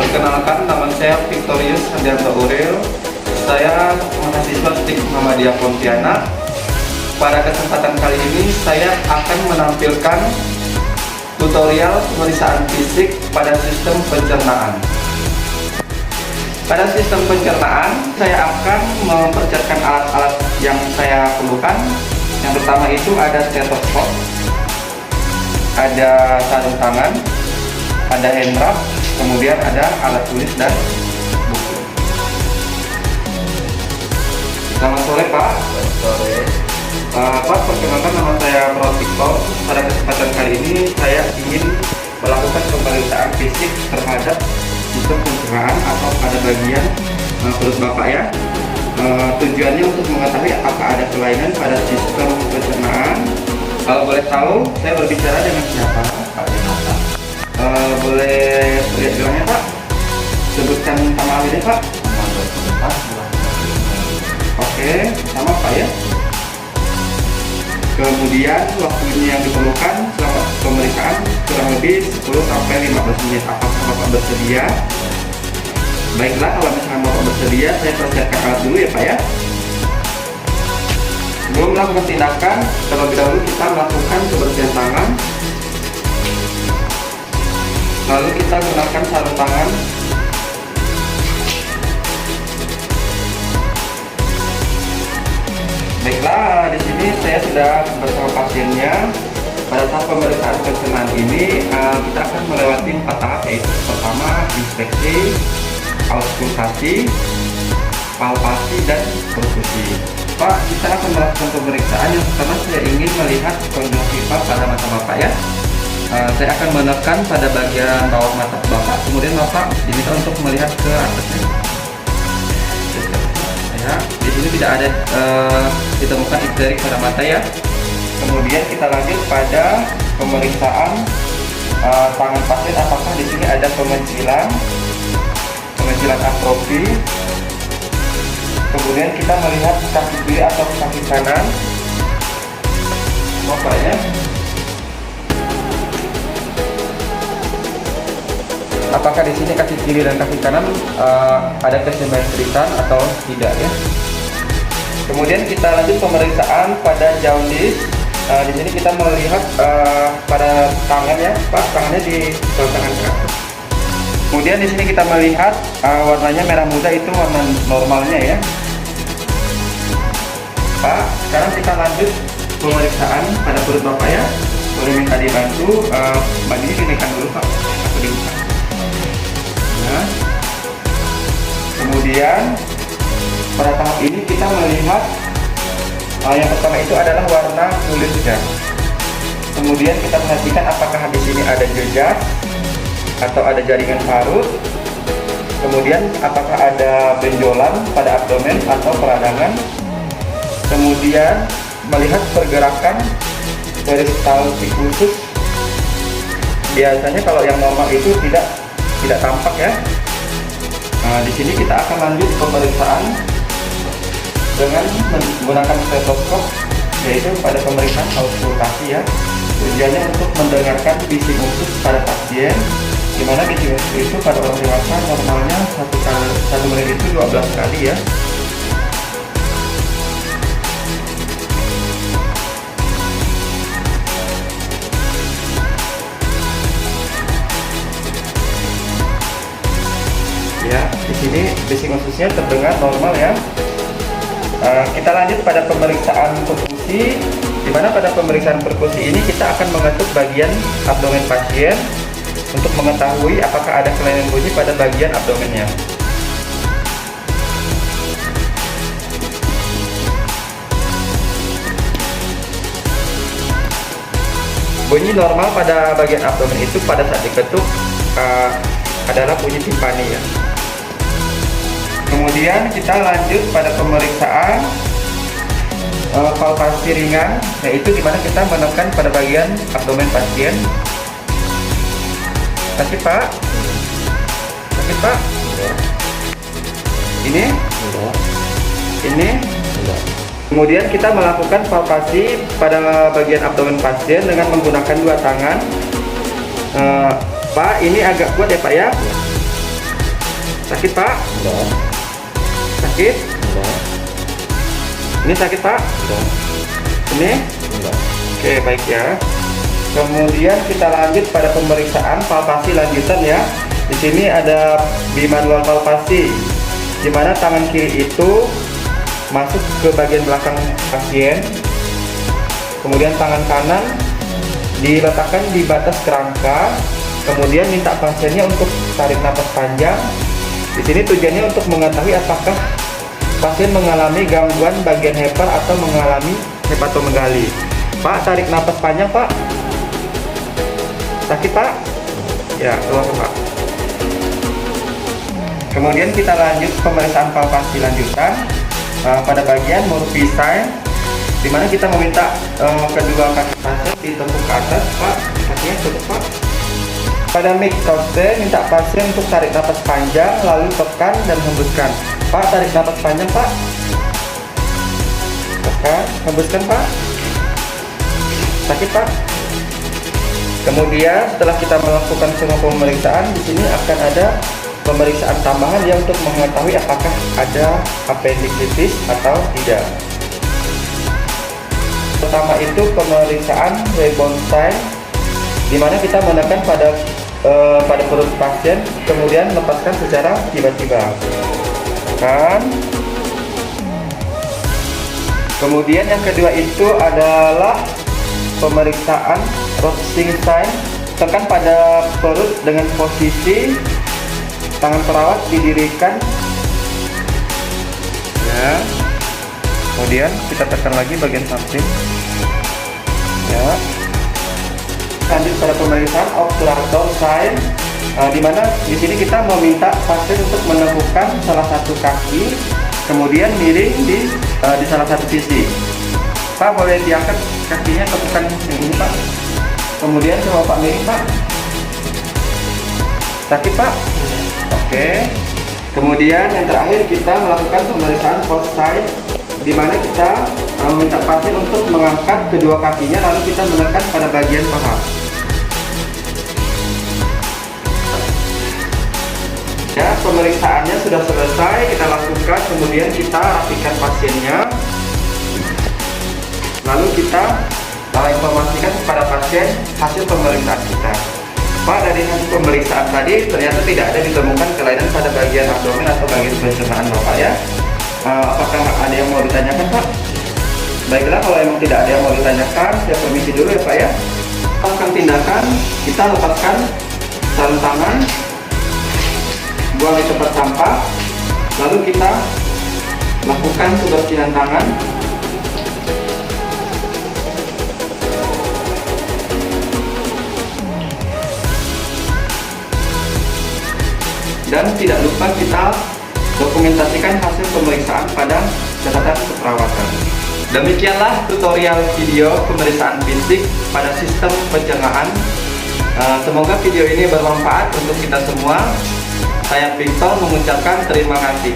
Perkenalkan, nama saya Victorius Handianto Uril. Saya mahasiswa STIK Muhammadiyah Pontianak. Pada kesempatan kali ini saya akan menampilkan tutorial pemeriksaan fisik pada sistem pencernaan. Pada sistem pencernaan, saya akan mempersiapkan alat-alat yang saya perlukan. Yang pertama itu ada stetoskop, ada sarung tangan, ada hand wrap, kemudian ada alat tulis dan buku. Selamat sore Pak. Selamat sore. Pak, perkenalkan, nama saya Victor. Pada kesempatan kali ini saya ingin melakukan pemeriksaan fisik terhadap sistem pencernaan atau pada bagian perut Bapak ya. Tujuannya untuk mengetahui apakah ada kelainan pada sistem pencernaan. Kalau boleh tahu, saya berbicara dengan siapa? Pak Denata. Boleh lihat gelarnya Pak? Sebutkan nama ahlinya Pak. Oke, sama Pak ya. Kemudian waktunya yang diperlukan selama pemeriksaan kurang lebih 10-15 menit. Apakah Bapak bersedia? Baiklah, kalau misalnya Bapak bersedia, saya persiapkan alat dulu ya Pak ya. Sebelum melakukan tindakan, terlebih dahulu kita melakukan kebersihan tangan. Lalu kita gunakan sarung tangan. Baiklah, di sini saya sudah bersama pasiennya. Pada tahap pemeriksaan pencernaan ini kita akan melewati 4 tahap, yaitu pertama inspeksi, auskultasi, palpasi, dan perkusi. Pak, kita akan melakukan pemeriksaan. Yang pertama saya ingin melihat konjungtiva pada mata Bapak ya. Saya akan menekan pada bagian bawah mata Bapak, kemudian Bapak diminta untuk melihat ke atasnya. Ya, di sini tidak ada ditemukan ipterik pada mata ya. Kemudian kita lanjut pada pemeriksaan tangan pasien. Apakah di sini ada pemencilan atrofi. Kemudian kita melihat kaki kiri atau kaki kanan. Bapak ya. Apakah di sini kaki kiri dan kaki kanan ada kesimetrikan atau tidak ya? Kemudian kita lanjut pemeriksaan pada jaundice. Di sini kita melihat pada tangan ya, Pak, tangannya di tangan kanan. Kemudian di sini kita melihat warnanya merah muda, itu warna normalnya ya. Pak, sekarang kita lanjut pemeriksaan pada perut Bapak ya. Boleh minta dibantu, bajunya dinaikkan dulu Pak, atau dibuka. Nah, kemudian pada tahap ini kita melihat yang pertama itu adalah warna kulitnya. Kemudian kita perhatikan apakah di sini ada jejak atau ada jaringan parut. Kemudian apakah ada benjolan pada abdomen atau peradangan. Kemudian melihat pergerakan peristaltik khusus. Biasanya kalau yang normal itu tidak tampak ya. Nah, di sini kita akan lanjut pemeriksaan dengan menggunakan stetoskop, yaitu pada pemeriksaan auskultasi ya. Tujuannya untuk mendengarkan bising usus pada pasien, di mana bising usus itu pada orang dewasa normalnya 1 menit itu 12 kali ya. Ya, di sini bising ususnya terdengar normal ya. Kita lanjut pada pemeriksaan perkusi, di mana pada pemeriksaan perkusi ini kita akan mengetuk bagian abdomen pasien untuk mengetahui apakah ada kelainan bunyi pada bagian abdomennya. Bunyi normal pada bagian abdomen itu pada saat diketuk adalah bunyi timpani ya. Kemudian kita lanjut pada pemeriksaan palpasi ringan, yaitu dimana kita menekan pada bagian abdomen pasien. Sakit Pak? Sakit Pak? Ini? Ini? Kemudian kita melakukan palpasi pada bagian abdomen pasien dengan menggunakan 2 tangan. Pak, ini agak kuat ya Pak ya. Sakit Pak? Enggak. Sakit? Enggak. Ini sakit Pak? Enggak. Ini? Enggak. Oke, baik ya. Kemudian kita lanjut pada pemeriksaan palpasi lanjutan ya. Di sini ada bimanual palpasi, di mana tangan kiri itu masuk ke bagian belakang pasien. Kemudian tangan kanan diletakkan di batas kerangka. Kemudian minta pasiennya untuk tarik napas panjang. Di sini tujuannya untuk mengetahui apakah pasien mengalami gangguan bagian hepar atau mengalami hepatomegali. Pak, tarik napas panjang Pak. Sakit Pak? Ya, keluarkan Pak. Kemudian kita lanjut pemeriksaan palpasi lanjutan pada bagian Murphy sign, di mana kita meminta kedua kaki pasien ditekuk ke atas Pak. Kakinya tutup Pak. Pada mid-coste minta pasien untuk tarik napas panjang, lalu tekan dan hembuskan. Pak, tarik napas panjang Pak. Tekan, hembuskan Pak. Sakit Pak. Kemudian setelah kita melakukan semua pemeriksaan, di sini akan ada pemeriksaan tambahan yang untuk mengetahui apakah ada appendicitis atau tidak. Pertama itu pemeriksaan rebound sign, di mana kita menekan pada perut pasien, kemudian lepaskan secara tiba-tiba. Kan? Kemudian yang kedua itu adalah pemeriksaan Rothschild sign, tekan pada perut dengan posisi tangan perawat didirikan. Ya. Kemudian kita tekan lagi bagian samping. Ya. Lanjut pada pemeriksaan obturator sign, di mana di sini kita meminta pasien untuk menegukkan salah satu kaki, kemudian miring di salah satu sisi. Pak, boleh diangkat kakinya, tepukan yang ini Pak. Kemudian coba Pak miring Pak. Sakit Pak? Oke. Kemudian yang terakhir kita melakukan pemeriksaan post sign, di mana kita meminta pasien untuk mengangkat kedua kakinya, lalu kita menekan pada bagian paha. Ya, pemeriksaannya sudah selesai, kita lakukan, kemudian kita rapikan pasiennya, lalu kita informasikan kepada pasien hasil pemeriksaan kita. Pak, dari hasil pemeriksaan tadi ternyata tidak ada ditemukan kelainan pada bagian abdomen atau bagian pencernaan Bapak ya. Apakah ada yang mau ditanyakan Pak? Baiklah, kalau emang tidak ada yang mau ditanyakan, saya permisi dulu ya Pak ya. Lakukan tindakan, kita lepaskan sarung tangan, buang di tempat sampah, lalu kita lakukan kebersihan tangan. Dan tidak lupa kita dokumentasikan hasil pemeriksaan pada catatan keperawatan. Demikianlah tutorial video pemeriksaan fisik pada sistem pencernaan. Semoga video ini bermanfaat untuk kita semua. Saya Victor mengucapkan terima kasih.